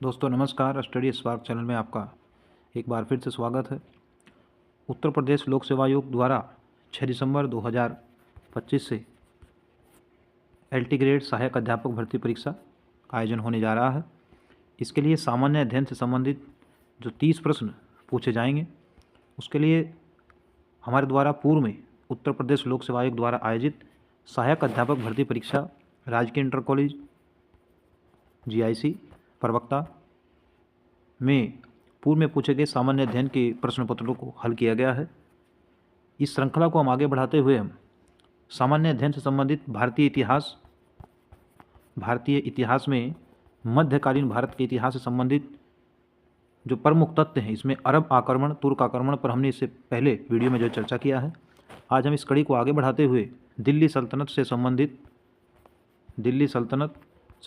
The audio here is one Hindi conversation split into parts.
दोस्तों नमस्कार। स्टडी स्पार्क चैनल में आपका एक बार फिर से स्वागत है। उत्तर प्रदेश लोक सेवा आयोग द्वारा 6 दिसंबर 2025 से एलटी ग्रेड सहायक अध्यापक भर्ती परीक्षा का आयोजन होने जा रहा है। इसके लिए सामान्य अध्ययन से संबंधित जो 30 प्रश्न पूछे जाएंगे, उसके लिए हमारे द्वारा पूर्व में उत्तर प्रदेश लोक सेवा आयोग द्वारा आयोजित सहायक अध्यापक भर्ती परीक्षा राजकीय इंटर कॉलेज जीआईसी प्रवक्ता में पूर्व में पूछे गए सामान्य अध्ययन के प्रश्न पत्रों को हल किया गया है। इस श्रृंखला को हम आगे बढ़ाते हुए हम सामान्य अध्ययन से संबंधित भारतीय इतिहास में मध्यकालीन भारत के इतिहास से संबंधित जो प्रमुख तथ्य हैं, इसमें अरब आक्रमण, तुर्क आक्रमण पर हमने इससे पहले वीडियो में जो चर्चा किया है। आज हम इस कड़ी को आगे बढ़ाते हुए दिल्ली सल्तनत से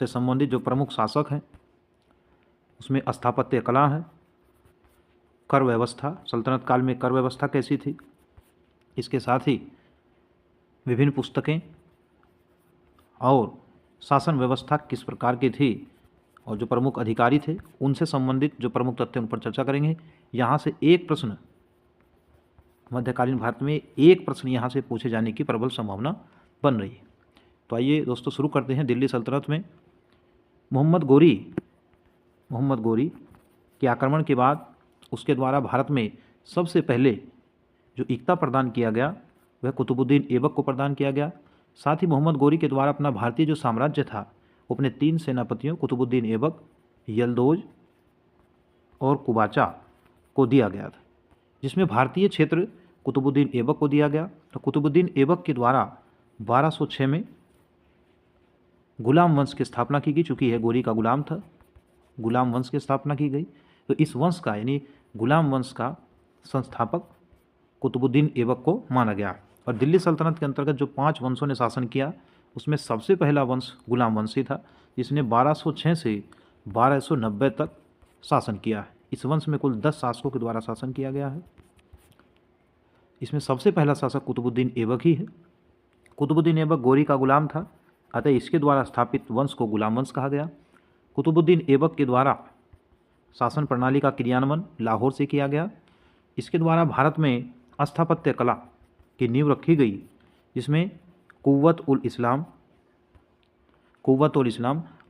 संबंधित जो प्रमुख शासक हैं, उसमें स्थापत्य कला है, कर व्यवस्था, सल्तनत काल में कर व्यवस्था कैसी थी, इसके साथ ही विभिन्न पुस्तकें और शासन व्यवस्था किस प्रकार की थी और जो प्रमुख अधिकारी थे उनसे संबंधित जो प्रमुख तथ्य उन पर चर्चा करेंगे। यहाँ से एक प्रश्न, मध्यकालीन भारत में एक प्रश्न यहाँ से पूछे जाने की प्रबल संभावना बन रही है। तो आइए दोस्तों शुरू करते हैं। दिल्ली सल्तनत में मोहम्मद गोरी के आक्रमण के बाद उसके द्वारा भारत में सबसे पहले जो एकता प्रदान किया गया वह कुतुबुद्दीन ऐबक को प्रदान किया गया। साथ ही मोहम्मद गोरी के द्वारा अपना भारतीय जो साम्राज्य था वो अपने 3 सेनापतियों कुतुबुद्दीन ऐबक, यलदौज और कुबाचा को दिया गया था, जिसमें भारतीय क्षेत्र कुतुबुद्दीन ऐबक को दिया गया। तो कुतुबुद्दीन ऐबक के द्वारा 1206 में गुलाम वंश की स्थापना की गई। चूँकि यह गोरी का गुलाम था, गुलाम वंश की स्थापना की गई। तो इस वंश का यानी गुलाम वंश का संस्थापक कुतुबुद्दीन ऐबक को माना गया। और दिल्ली सल्तनत के अंतर्गत जो 5 वंशों ने शासन किया, उसमें सबसे पहला वंश गुलाम वंशी था, जिसने 1206 से 1290 तक शासन किया है। इस वंश में कुल 10 शासकों के द्वारा शासन किया गया है। इसमें सबसे पहला शासक कुतुबुद्दीन ऐबक ही है। कुतुबुद्दीन ऐबक गोरी का गुलाम था, अतः इसके द्वारा स्थापित वंश को गुलाम वंश कहा गया। कुतुबुद्दीन ऐबक के द्वारा शासन प्रणाली का क्रियान्वयन लाहौर से किया गया। इसके द्वारा भारत में स्थापत्य कला की नींव रखी गई, जिसमें कुव्वत उल इस्लाम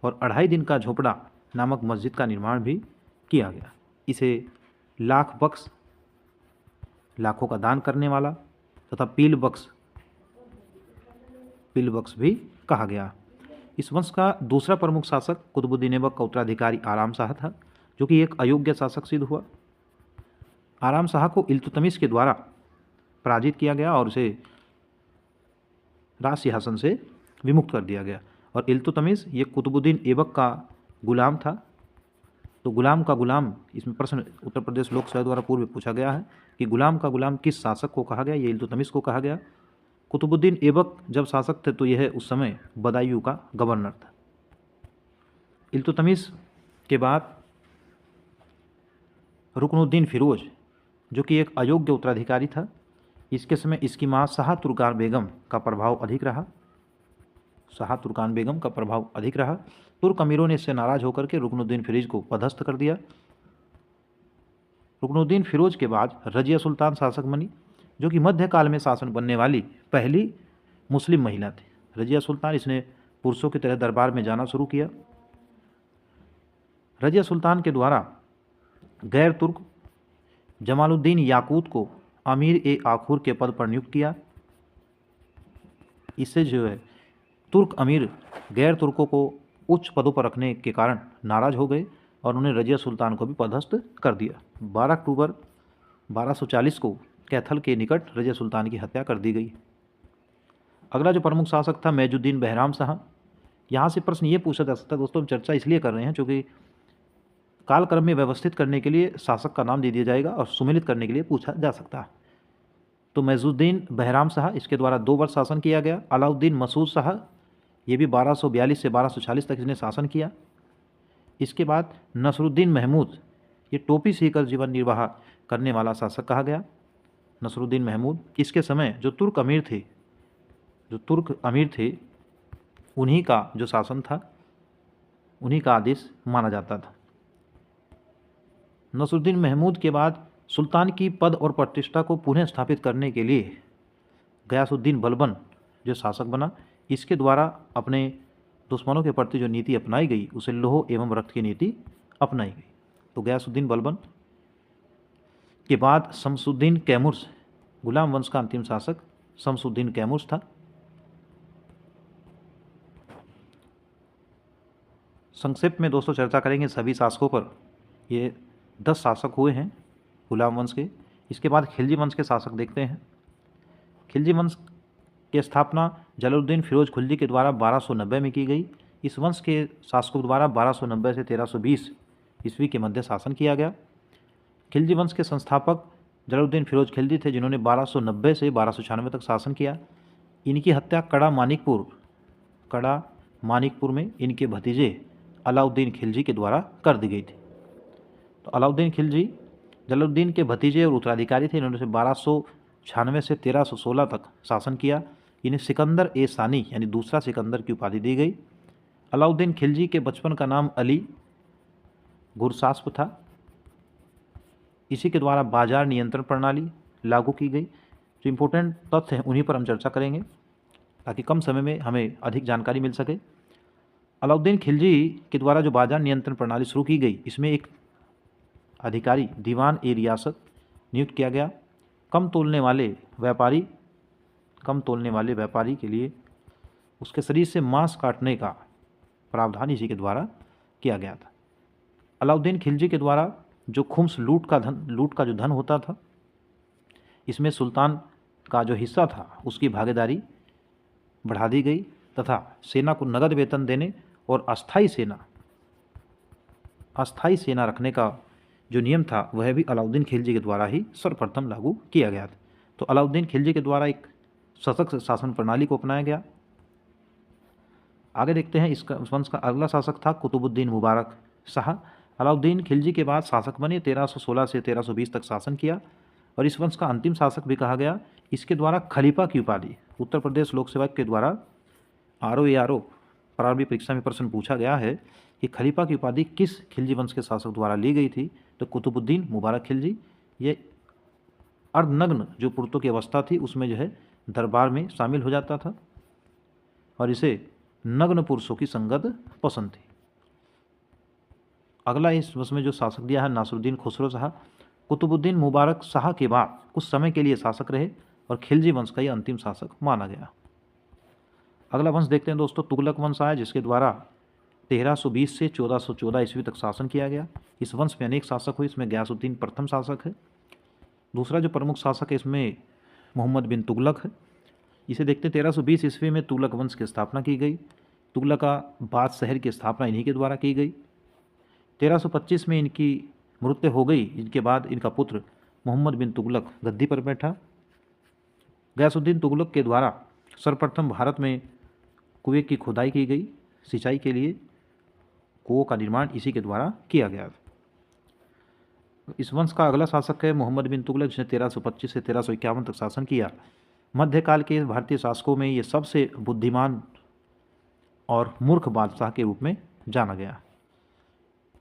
और 2.5 दिन का झोपड़ा नामक मस्जिद का निर्माण भी किया गया। इसे लाख बख्श, लाखों का दान करने वाला, तथा पील बख्श भी कहा गया। इस वंश का दूसरा प्रमुख शासक कुतुबुद्दीन ऐबक का उत्तराधिकारी आराम शाह था, जो कि एक अयोग्य शासक सिद्ध हुआ। आराम शाह को इल्तुतमिश के द्वारा पराजित किया गया और उसे राज सिंहासन से विमुक्त कर दिया गया। और इल्तुतमिश ये कुतुबुद्दीन ऐबक का गुलाम था। तो गुलाम का गुलाम, इसमें प्रश्न उत्तर प्रदेश लोक सेवा द्वारा पूर्व पूछा गया है कि गुलाम का गुलाम किस शासक को कहा गया। ये इल्तुतमिश को कहा गया। कुतुबुद्दीन ऐबक जब शासक थे तो यह उस समय बदायूं का गवर्नर था। इल्तुतमिश के बाद रुकनुद्दीन फिरोज, जो कि एक अयोग्य उत्तराधिकारी था, इसके समय इसकी मां शाह तुर्कान बेगम का प्रभाव अधिक रहा। तुर्क अमीरों ने इससे नाराज होकर के रुकनुद्दीन फिरोज को पदस्थ कर दिया। रुकनुद्दीन फिरोज के बाद रजिया सुल्तान शासक बनी, जो कि मध्यकाल में शासन बनने वाली पहली मुस्लिम महिला थी। रजिया सुल्तान, इसने पुरुषों की तरह दरबार में जाना शुरू किया। रजिया सुल्तान के द्वारा गैर तुर्क जमालुद्दीन याकूत को अमीर ए आखूर के पद पर नियुक्त किया। इससे जो है तुर्क अमीर गैर तुर्कों को उच्च पदों पर रखने के कारण नाराज हो गए और उन्हें रजिया सुल्तान को भी पदस्थ कर दिया। 12 अक्टूबर 1240 को कैथल के निकट रजिया सुल्तान की हत्या कर दी गई। अगला जो प्रमुख शासक था मैजुद्दीन बहराम शाह। यहाँ से प्रश्न ये पूछा जा सकता है दोस्तों, हम चर्चा इसलिए कर रहे हैं क्योंकि कालक्रम में व्यवस्थित करने के लिए शासक का नाम दे दिया जाएगा और सुमेलित करने के लिए पूछा जा सकता है। तो मैजुद्दीन बहराम शाह, इसके द्वारा 2 वर्ष शासन किया गया। अलाउद्दीन मसूद शाह, ये भी 1242 से 1240 तक इसने शासन किया। इसके बाद नसरुद्दीन महमूद, ये टोपी सीकर जीवन निर्वाह करने वाला शासक कहा गया। नसरुद्दीन महमूद, इसके समय जो तुर्क अमीर थे उन्हीं का जो शासन था, उन्हीं का आदेश माना जाता था। नसरुद्दीन महमूद के बाद सुल्तान की पद और प्रतिष्ठा को पुनः स्थापित करने के लिए गयासुद्दीन बलबन जो शासक बना, इसके द्वारा अपने दुश्मनों के प्रति जो नीति अपनाई गई उसे लौह एवं रक्त की नीति अपनाई गई। तो गयासुद्दीन बलबन के बाद शमसुद्दीन कैमुर्स, गुलाम वंश का अंतिम शासक शमसुद्दीन कैमुर्स था। संक्षेप में दोस्तों चर्चा करेंगे सभी शासकों पर। ये 10 शासक हुए हैं गुलाम वंश के। इसके बाद खिलजी वंश के शासक देखते हैं। खिलजी वंश की स्थापना जलालुद्दीन फिरोज खिलजी के द्वारा 1290 में की गई। इस वंश के शासकों द्वारा 1290 से 1320 ईस्वी के मध्य शासन किया गया। खिलजी वंश के संस्थापक जलालुद्दीन फिरोज खिलजी थे, जिन्होंने 1290 से 1296 तक शासन किया। इनकी हत्या कड़ा मानिकपुर में इनके भतीजे अलाउद्दीन खिलजी के द्वारा कर दी गई थी। तो अलाउद्दीन खिलजी जलालुद्दीन के भतीजे और उत्तराधिकारी थे। इन्होंने 1296 से 1316 तक शासन किया। इन्हें सिकंदर ए सानी यानी दूसरा सिकंदर की उपाधि दी गई। अलाउद्दीन खिलजी के बचपन का नाम अली गुरसास्प था। इसी के द्वारा बाजार नियंत्रण प्रणाली लागू की गई। जो इम्पोर्टेंट तथ्य हैं उन्हीं पर हम चर्चा करेंगे ताकि कम समय में हमें अधिक जानकारी मिल सके। अलाउद्दीन खिलजी के द्वारा जो बाजार नियंत्रण प्रणाली शुरू की गई, इसमें एक अधिकारी दीवान ए रियासत नियुक्त किया गया। कम तोलने वाले व्यापारी के लिए उसके शरीर से मांस काटने का प्रावधान इसी के द्वारा किया गया था। अलाउद्दीन खिलजी के द्वारा जो खुम्स लूट का जो धन होता था, इसमें सुल्तान का जो हिस्सा था उसकी भागीदारी बढ़ा दी गई तथा सेना को नगद वेतन देने और अस्थाई सेना रखने का जो नियम था वह भी अलाउद्दीन खिलजी के द्वारा ही सर्वप्रथम लागू किया गया था। तो अलाउद्दीन खिलजी के द्वारा एक सशक्त शासन प्रणाली को अपनाया गया। आगे देखते हैं इसका वंश का अगला शासक था कुतुबुद्दीन मुबारक शाह। अलाउद्दीन खिलजी के बाद शासक बने, 1316 से 1320 तक शासन किया और इस वंश का अंतिम शासक भी कहा गया। इसके द्वारा खलीफा की उपाधि उत्तर प्रदेश लोक सेवा के द्वारा RO प्रारंभिक परीक्षा में प्रश्न पूछा गया है कि खलीफा की उपाधि किस खिलजी वंश के शासक द्वारा ली गई थी। तो कुतुबुद्दीन मुबारक खिलजी। ये अर्धनग्न जो पुरुषों की अवस्था थी उसमें जो है दरबार में शामिल हो जाता था और इसे नग्न पुरुषों की संगत पसंद थी। अगला इस वंश में जो शासक दिया है नासरुद्दीन खुसरो शाह। कुतुबुद्दीन मुबारक शाह के बाद कुछ समय के लिए शासक रहे और खिलजी वंश का ये अंतिम शासक माना गया। अगला वंश देखते हैं दोस्तों, तुगलक वंश आया, जिसके द्वारा 1320 से 1414 ईस्वी तक शासन किया गया। इस वंश में अनेक शासक हुए, इसमें गयासुद्दीन प्रथम शासक है। दूसरा जो प्रमुख शासक है इसमें मोहम्मद बिन तुगलक है। इसे देखते हैं 1320 ईस्वी में तुगलक वंश की स्थापना की गई। तुगलकाबाद शहर की स्थापना इन्हीं के द्वारा की गई। 1325 में इनकी मृत्यु हो गई। इनके बाद इनका पुत्र मोहम्मद बिन तुगलक गद्दी पर बैठा। गयासुद्दीन तुगलक के द्वारा सर्वप्रथम भारत में कुएं की खुदाई की गई। सिंचाई के लिए कुओं का निर्माण इसी के द्वारा किया गया। इस वंश का अगला शासक है मोहम्मद बिन तुगलक, जिसने 1325 से 1351 तक शासन किया। मध्यकाल के भारतीय शासकों में ये सबसे बुद्धिमान और मूर्ख बादशाह के रूप में जाना गया।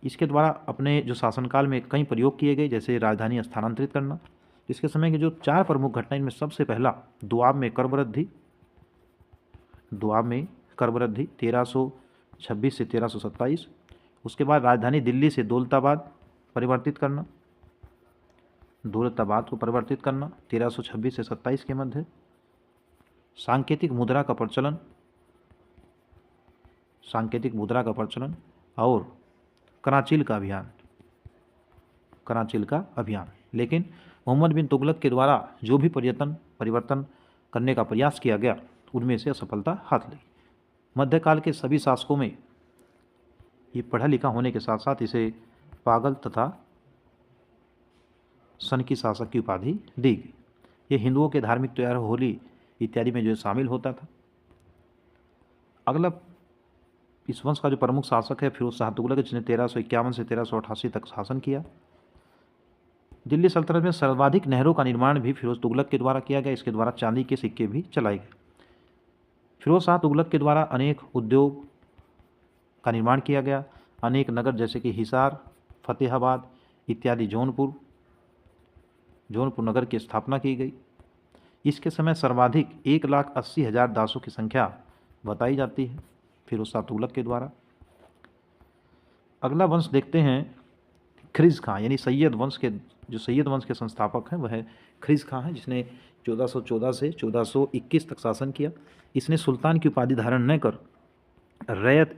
इसके द्वारा अपने जो शासनकाल में कई प्रयोग किए गए, जैसे राजधानी स्थानांतरित करना। इसके समय की जो 4 प्रमुख घटनाएं, इनमें सबसे पहला दुआब में कर वृद्धि 1326 से 1327। उसके बाद राजधानी दिल्ली से दौलताबाद को परिवर्तित करना 1326 से 27 के मध्य। सांकेतिक मुद्रा का प्रचलन और कराचिल का अभियान। लेकिन मोहम्मद बिन तुगलक के द्वारा जो भी परिवर्तन करने का प्रयास किया गया, उनमें से असफलता हाथ लगी। मध्यकाल के सभी शासकों में ये पढ़ा लिखा होने के साथ साथ इसे पागल तथा सन की शासक की उपाधि दी गई। ये हिंदुओं के धार्मिक त्योहार होली इत्यादि में जो शामिल होता था। अगला इस वंश का जो प्रमुख शासक है फिरोज शाह तुगलक, जिसने 1351 से 1388 तक शासन किया। दिल्ली सल्तनत में सर्वाधिक नहरों का निर्माण भी फिरोज तुगलक के द्वारा किया गया। इसके द्वारा चांदी के सिक्के भी चलाए गए। फिरोज शाह तुगलक के द्वारा अनेक उद्योग का निर्माण किया गया। अनेक नगर जैसे कि हिसार, फतेहाबाद, इत्यादि जौनपुर नगर की स्थापना की गई। इसके समय सर्वाधिक 1,80,000 दासों की संख्या बताई जाती है फिरोज शाह तुगलक के द्वारा। अगला वंश देखते हैं ख्रिज खां, यानी सैयद वंश के संस्थापक हैं वह है ख्रिज खां है, जिसने 1414 से 1421 तक शासन किया। इसने सुल्तान की उपाधि धारण न कर रैयत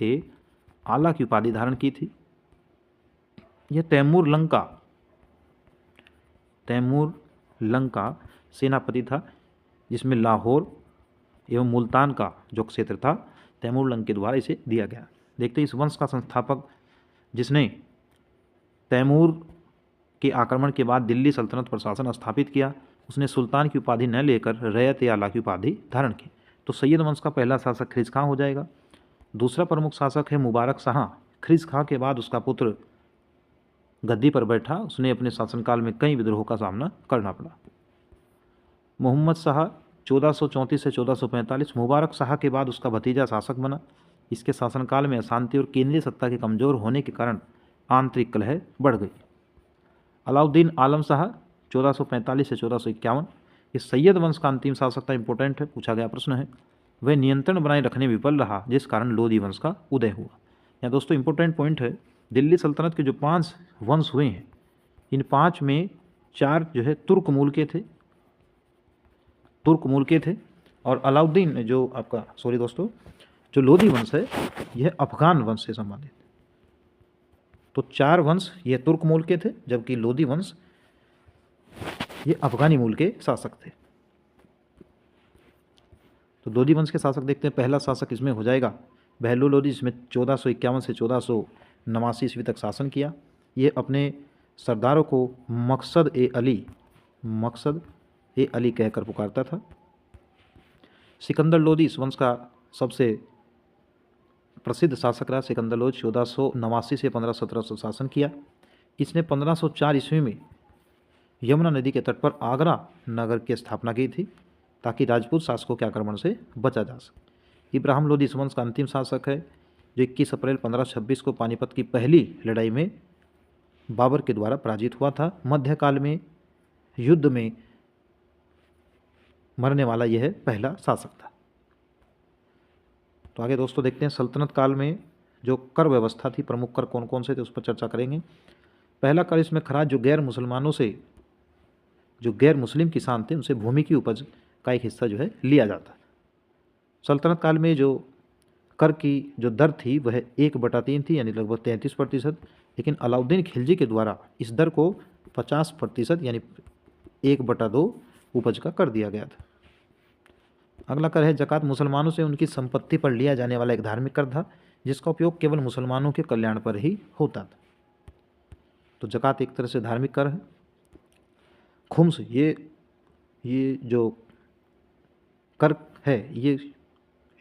ए आला की उपाधि धारण की थी। यह तैमूर लंका सेनापति था, जिसमें लाहौर एवं मुल्तान का जो क्षेत्र था तैमूर लंग के द्वारा इसे दिया गया। देखते हैं इस वंश का संस्थापक जिसने तैमूर के आक्रमण के बाद दिल्ली सल्तनत पर शासन स्थापित किया, उसने सुल्तान की उपाधि न लेकर रैयत ए आला की उपाधि धारण की। तो सैयद वंश का पहला शासक ख्रिज खां हो जाएगा। दूसरा प्रमुख शासक है मुबारक शाह। ख्रिज खां के बाद उसका पुत्र गद्दी पर बैठा, उसने अपने शासनकाल में कई विद्रोहों का सामना करना पड़ा। मोहम्मद शाह 1434 से 1445, मुबारक शाह के बाद उसका भतीजा शासक बना। इसके शासनकाल में अशांति और केंद्रीय सत्ता के कमजोर होने के कारण आंतरिक कलह बढ़ गई। अलाउद्दीन आलम शाह 1445 से 1451, इस सैयद वंश का अंतिम शासक था, इंपॉर्टेंट है, पूछा गया प्रश्न है। वह नियंत्रण बनाए रखने में विफल रहा, जिस कारण लोधी वंश का उदय हुआ। यहाँ दोस्तों इंपॉर्टेंट पॉइंट है, दिल्ली सल्तनत के जो 5 वंश हुए हैं, इन 5 में 4 जो है तुर्क मूल के थे और अलाउद्दीन जो आपका जो लोधी वंश है यह अफगान वंश से संबंधित। तो 4 वंश ये तुर्क मूल के थे, जबकि लोधी वंश ये अफगानी मूल के शासक थे। तो लोधी वंश के शासक देखते हैं। पहला शासक इसमें हो जाएगा बहलूल लोधी, जिसमें 1451 से 1489 ईस्वी तक शासन किया। ये अपने सरदारों को मकसद ए अली कहकर पुकारता था। सिकंदर लोधी इस वंश का सबसे प्रसिद्ध शासक रहा। सिकंदर लोधी 1489 से 1517 शासन किया। इसने 1504 ईस्वी में यमुना नदी के तट पर आगरा नगर की स्थापना की थी, ताकि राजपूत शासकों के आक्रमण से बचा जा सके। इब्राहिम लोधी इस वंश का अंतिम शासक है, जो 21 अप्रैल 1526 को पानीपत की पहली लड़ाई में बाबर के द्वारा पराजित हुआ था। मध्यकाल में युद्ध में मरने वाला यह पहला शासक था। तो आगे दोस्तों देखते हैं सल्तनत काल में जो कर व्यवस्था थी, प्रमुख कर कौन कौन से थे उस पर चर्चा करेंगे। पहला कर इसमें खराज जो गैर मुस्लिम किसान थे उनसे भूमि की उपज का एक हिस्सा जो है लिया जाता। सल्तनत काल में जो कर की जो दर थी वह 1/3 थी, यानी लगभग 33%, लेकिन अलाउद्दीन खिलजी के द्वारा इस दर को 50% यानी 1/2 उपज का कर दिया गया था। अगला कर है ज़कात। मुसलमानों से उनकी संपत्ति पर लिया जाने वाला एक धार्मिक कर था, जिसका उपयोग केवल मुसलमानों के कल्याण पर ही होता था। तो ज़कात एक तरह से धार्मिक कर है। खुम्स ये जो कर है ये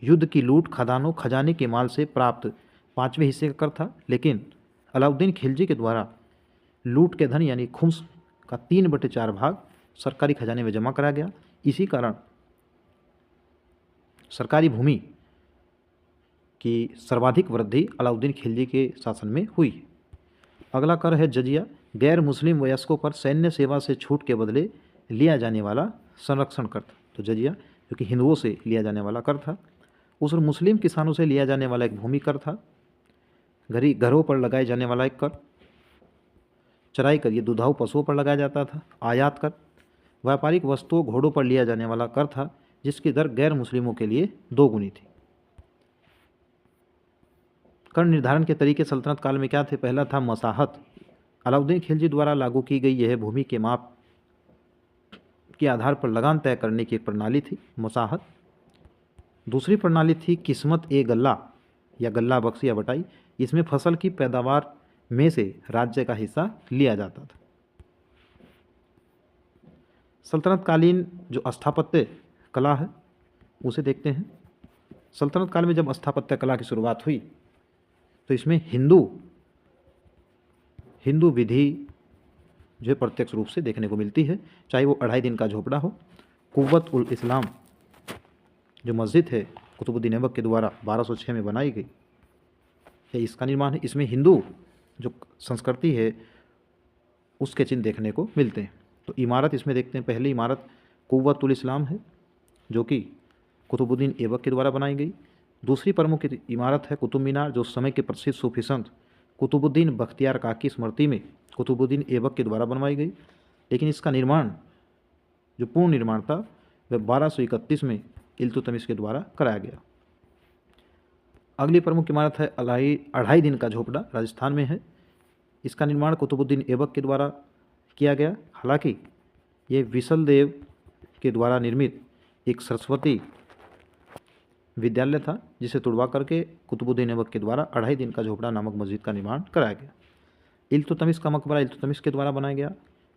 युद्ध की लूट, खजाने के माल से प्राप्त 5वें हिस्से का कर था, लेकिन अलाउद्दीन खिलजी के द्वारा लूट के धन यानी खुम्स का 3/4 भाग सरकारी खजाने में जमा करा गया। इसी कारण सरकारी भूमि की सर्वाधिक वृद्धि अलाउद्दीन खिलजी के शासन में हुई। अगला कर है जजिया। गैर मुस्लिम वयस्कों पर सैन्य सेवा से छूट के बदले लिया जाने वाला संरक्षण कर था। तो जजिया जो कि हिंदुओं से लिया जाने वाला कर था। उस मुस्लिम किसानों से लिया जाने वाला एक भूमि कर था। घरों पर लगाए जाने वाला एक कर। चराई कर, ये दुधाऊ पशुओं पर लगाया जाता था। आयात कर व्यापारिक वस्तुओं घोड़ों पर लिया जाने वाला कर था, जिसकी दर गैर मुस्लिमों के लिए 2 गुनी थी। कर निर्धारण के तरीके सल्तनत काल में क्या थे? पहला था मसाहत। अलाउद्दीन खिलजी द्वारा लागू की गई यह भूमि के माप के आधार पर लगान तय करने की एक प्रणाली थी, मसाहत। दूसरी प्रणाली थी किस्मत ए गल्ला या गल्ला बख्शी या बटाई। इसमें फसल की पैदावार में से राज्य का हिस्सा लिया जाता था। सल्तनत कालीन जो स्थापत्य कला है उसे देखते हैं। सल्तनत काल में जब स्थापत्य कला की शुरुआत हुई तो इसमें हिंदू विधि जो है प्रत्यक्ष रूप से देखने को मिलती है, चाहे वो 2.5 दिन का झोपड़ा हो। कुव्वत उल इस्लाम जो मस्जिद है कुतुबुद्दीन ऐबक के द्वारा 1206 में बनाई गई है, इसका निर्माण है। इसमें हिंदू जो संस्कृति है उसके चिन्ह देखने को मिलते हैं। तो इमारत इसमें देखते हैं, पहली इमारत कुव्वतुल इस्लाम है जो कि कुतुबुद्दीन ऐबक के द्वारा बनाई गई। दूसरी प्रमुख इमारत है कुतुब मीनार, जो उस समय के प्रसिद्ध सूफी संत कुतुबुद्दीन बख्तियार काकी की स्मृति में कुतुबुद्दीन ऐबक के द्वारा बनवाई गई। लेकिन इसका निर्माण, जो पूर्ण निर्माण था, वह 1231 में इल्तुतमिश के द्वारा कराया गया। अगली प्रमुख इमारत है अढ़ाई दिन का झोपड़ा, राजस्थान में है। इसका निर्माण कुतुबुद्दीन ऐबक के द्वारा किया गया। हालांकि ये विसल देव के द्वारा निर्मित एक सरस्वती विद्यालय था, जिसे तुड़वा करके कुतुबुद्दीन ऐबक के द्वारा अढ़ाई दिन का झोपड़ा नामक मस्जिद का निर्माण कराया गया। इल्तुतमिश का मकबरा इल्तुतमिश के द्वारा बनाया गया।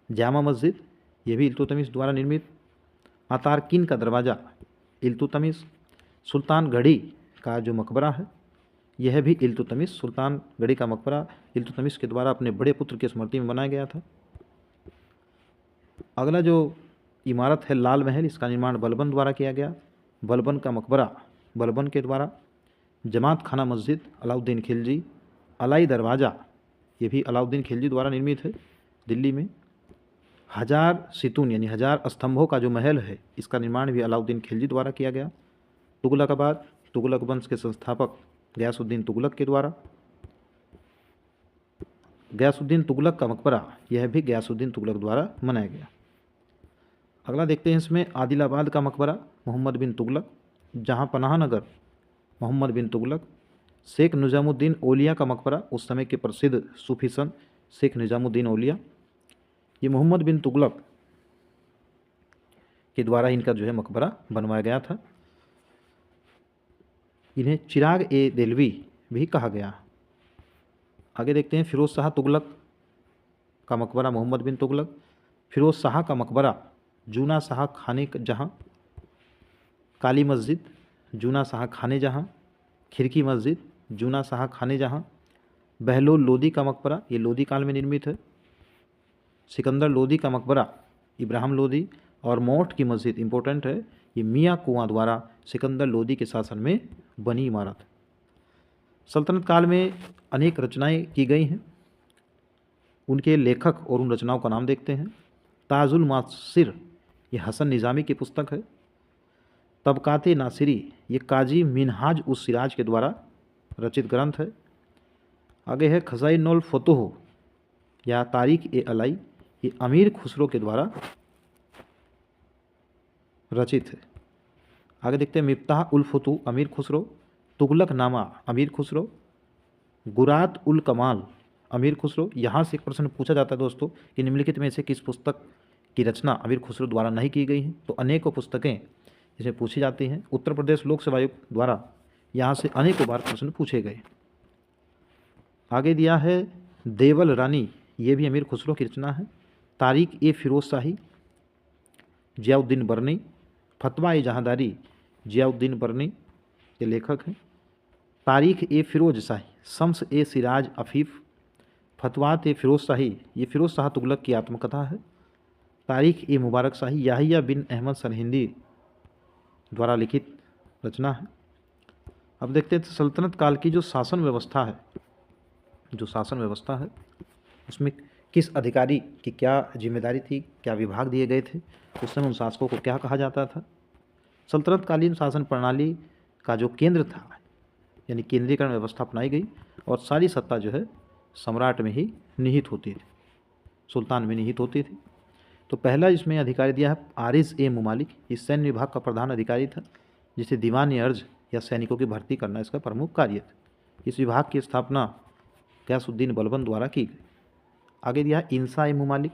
जामा मस्जिद, ये भी इल्तुतमिश द्वारा निर्मित। अतारकिन का दरवाज़ा इल्तुतमिश। सुल्तानगढ़ी का जो मकबरा है, यह भी इल्तुतमिश, सुल्तानगढ़ी का मकबरा इल्तुतमिश के द्वारा अपने बड़े पुत्र की स्मृति में बनाया गया था। अगला जो इमारत है लाल महल, इसका निर्माण बलबन द्वारा किया गया। बलबन का मकबरा बलबन के द्वारा। जमात खाना मस्जिद अलाउद्दीन खिलजी। अलाई दरवाज़ा, ये भी अलाउद्दीन खिलजी द्वारा निर्मित है दिल्ली में। 1000 सितून यानी 1000 स्तंभों का जो महल है, इसका निर्माण भी अलाउद्दीन खिलजी द्वारा किया गया। तुगलकाबाद, तुगलक वंश के संस्थापक गयासुद्दीन तुगलक के द्वारा। गयासुद्दीन तुगलक का मकबरा, यह भी गयासुद्दीन तुगलक द्वारा बनाया गया। अगला देखते हैं इसमें आदिलाबाद का मकबरा मोहम्मद बिन तुगलक, जहाँ पनाहनगर मोहम्मद बिन तुगलक। शेख निज़ामुद्दीन औलिया का मकबरा, उस समय के प्रसिद्ध सूफी संत शेख निज़ामुद्दीन औलिया, ये मोहम्मद बिन तुगलक के द्वारा इनका जो है मकबरा बनवाया गया था। इन्हें चिराग ए देलवी भी कहा गया। आगे देखते हैं फिरोज शाह तुगलक का मकबरा मोहम्मद बिन तुगलक। फिरोज शाह का मकबरा जूना शाह खाने जहाँ, काली मस्जिद जूना शाह खाने जहाँ, खिड़की मस्जिद जूना शाह खाने जहाँ। बहलोल लोदी का मकबरा, ये लोदी काल में निर्मित है। सिकंदर लोदी का मकबरा इब्राहिम लोदी। और मोठ की मस्जिद इम्पोर्टेंट है, ये मियाँ कुआं द्वारा सिकंदर लोदी के शासन में बनी इमारत। सल्तनत काल में अनेक रचनाएं की गई हैं। उनके लेखक और उन रचनाओं का नाम देखते हैं। ताजुल मासिर, ये हसन निज़ामी की पुस्तक है। तबकाते नासिरी, ये काजी मिनहाज उस सिराज के द्वारा रचित ग्रंथ है। आगे है खज़ाइनुल फतूह या तारीख ए अलाई, ये अमीर खुसरो के द्वारा रचित है। आगे देखते हैं मिफ्ताह उल फतूह अमीर खुसरो। तुगलक नामा अमीर खुसरो। गुरात उल कमाल अमीर खुसरो। यहाँ से एक प्रश्न पूछा जाता है दोस्तों कि निम्नलिखित में से किस पुस्तक की रचना अमीर खुसरो द्वारा नहीं की गई है। तो अनेकों पुस्तकें इसमें पूछी जाती हैं। उत्तर प्रदेश लोक सेवा आयोग द्वारा यहाँ से अनेकों बार प्रश्न पूछे गए। आगे दिया है देवल रानी, ये भी अमीर खुसरो की रचना है। तारीख ए फिरोज शाही जियाउद्दीन बरनी। फतवा ए जहांदारी जियाउद्दीन बरनी के लेखक हैं। तारीख ए फिरोज शाही शम्स ए सिराज अफीफ। फतवात ए फिरोज शाही, ये फिरोज शाह तुगलक की आत्मकथा है। तारीख ए मुबारक शाही याहिया बिन अहमद सरहिंदी द्वारा लिखित रचना है। अब देखते हैं सल्तनत काल की जो शासन व्यवस्था है, उसमें किस अधिकारी की क्या जिम्मेदारी थी, क्या विभाग दिए गए थे, उस समय उन शासकों को क्या कहा जाता था। सल्तनतकालीन शासन प्रणाली का जो केंद्र था, यानी केंद्रीकरण व्यवस्था अपनाई गई और सारी सत्ता जो है सम्राट में ही निहित होती थी, सुल्तान में निहित होती थी। तो पहला इसमें अधिकारी दिया है आरिज ए मुमालिक, इस सैन्य विभाग का प्रधान अधिकारी था, जिसे दीवान अर्ज या सैनिकों की भर्ती करना इसका प्रमुख कार्य था। इस विभाग की स्थापना गयासुद्दीन बलबन द्वारा की गई। आगे दिया है इंसा ए मुमालिक,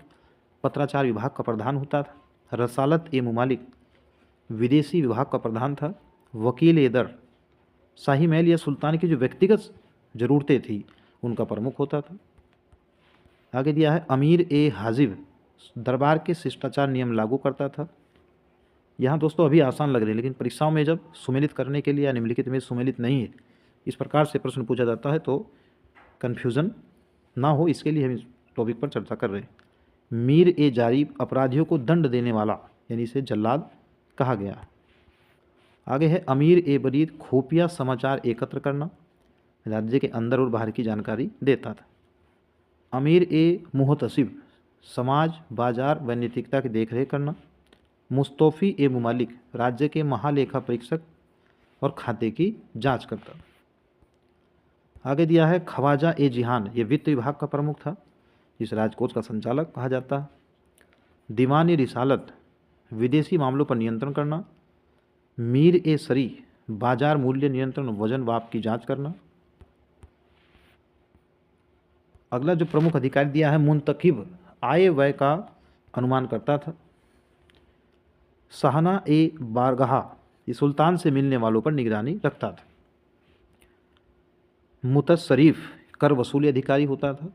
पत्राचार विभाग का प्रधान होता था। रसालत ए मुमालिक विदेशी विभाग का प्रधान था। वकील ए दर शाही महल या सुल्तान की जो व्यक्तिगत ज़रूरतें थी उनका प्रमुख होता था। आगे दिया है अमीर ए हाजिब, दरबार के शिष्टाचार नियम लागू करता था। यहाँ दोस्तों अभी आसान लग रहे हैं, लेकिन परीक्षाओं में जब सुमेलित करने के लिए या निम्नलिखित में सुमेलित नहीं है, इस प्रकार से प्रश्न पूछा जाता है तो कन्फ्यूज़न ना हो, इसके लिए हम इस टॉपिक पर चर्चा कर रहे हैं। मीर ए जारिब, अपराधियों को दंड देने वाला, यानी इसे जल्लाद कहा गया। आगे है अमीर ए बरीद, खुफिया समाचार एकत्र करना, राज्य के अंदर और बाहर की जानकारी देता था। अमीर ए मुहतसिब, समाज, बाजार व नैतिकता की देखरेख करना। मुस्तौफ़ी ए मुमालिक, राज्य के महालेखा परीक्षक और खाते की जांच करता। आगे दिया है ख्वाजा ए जिहान, ये वित्त विभाग का प्रमुख था, इस राजकोष का संचालक कहा जाता है। दीवान ए रिसालत, विदेशी मामलों पर नियंत्रण करना। मीर ए सरी, बाजार मूल्य नियंत्रण, वजन माप की जांच करना। अगला जो प्रमुख अधिकारी दिया है मुंतकिब, आय व्यय का अनुमान करता था। सहना ए बारगाह, ये सुल्तान से मिलने वालों पर निगरानी रखता था। मुतशरीफ, कर वसूली अधिकारी होता था।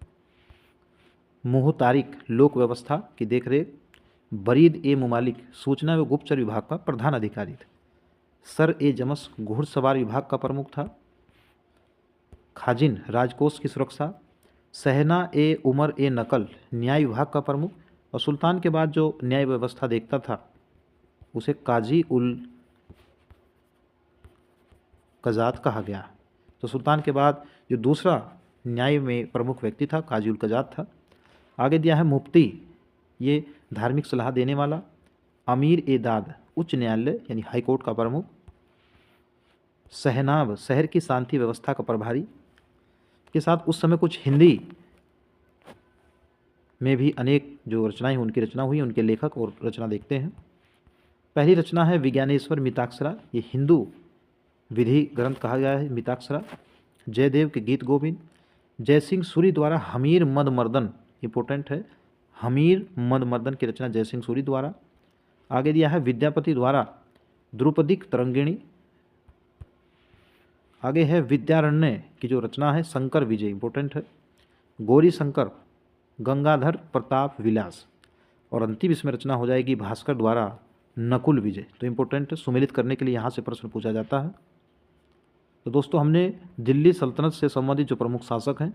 मुहतारिक, लोक व्यवस्था की देखरेख। बरीद ए मुमालिक, सूचना व गुप्तचर विभाग का प्रधान अधिकारी थे। सर ए जमस, घुड़सवार विभाग का प्रमुख था। खाजिन, राजकोष की सुरक्षा। सहना ए उमर ए नकल, न्याय विभाग का प्रमुख, और सुल्तान के बाद जो न्याय व्यवस्था देखता था उसे काजी उल कजात कहा गया। तो सुल्तान के बाद जो दूसरा न्याय में प्रमुख व्यक्ति था काजी उल कजात था। आगे दिया है मुफ्ती, ये धार्मिक सलाह देने वाला। अमीर ए दाद, उच्च न्यायालय यानी हाई कोर्ट का प्रमुख। सहनाब, शहर की शांति व्यवस्था का प्रभारी। के साथ उस समय कुछ हिंदी में भी अनेक जो रचनाएं उनकी रचना हुई, उनके लेखक और रचना देखते हैं। पहली रचना है विज्ञानेश्वर मिताक्षरा, ये हिंदू विधि ग्रंथ कहा गया है मिताक्षरा। जयदेव के गीत गोविंद। जयसिंह सूरी द्वारा हमीर मद मर्दन, इंपॉर्टेंट है, हमीर मद मर्दन की रचना जयसिंह सूरी द्वारा। आगे दिया है विद्यापति द्वारा द्रुपदिक तरंगिणी। आगे है विद्यारण्य की जो रचना है शंकर विजय, इंपॉर्टेंट है। गौरी शंकर, गंगाधर प्रताप विलास, और अंतिम इसमें रचना हो जाएगी भास्कर द्वारा नकुल विजय। तो इंपॉर्टेंट है, सुमेलित करने के लिए यहाँ से प्रश्न पूछा जाता है। तो दोस्तों हमने दिल्ली सल्तनत से संबंधित जो प्रमुख शासक हैं,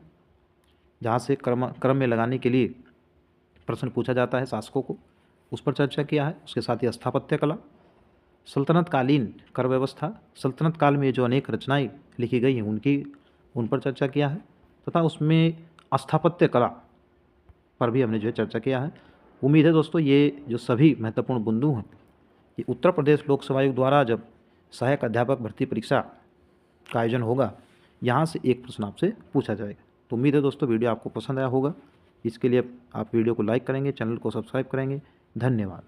जहाँ से क्रम में लगाने के लिए प्रश्न पूछा जाता है शासकों को, उस पर चर्चा किया है। उसके साथ ही स्थापत्य कला, सल्तनत कालीन कर व्यवस्था, सल्तनत काल में जो अनेक रचनाएं लिखी गई हैं उन पर चर्चा किया है, तथा उसमें स्थापत्य कला पर भी हमने जो है चर्चा किया है। उम्मीद है दोस्तों ये जो सभी महत्वपूर्ण बिंदु हैं, ये उत्तर प्रदेश लोक सेवा आयोग द्वारा जब सहायक अध्यापक भर्ती परीक्षा का आयोजन होगा, यहाँ से एक प्रश्न आपसे पूछा जाएगा। तो उम्मीद है दोस्तों वीडियो आपको पसंद आया होगा। इसके लिए आप वीडियो को लाइक करेंगे, चैनल को सब्सक्राइब करेंगे। धन्यवाद।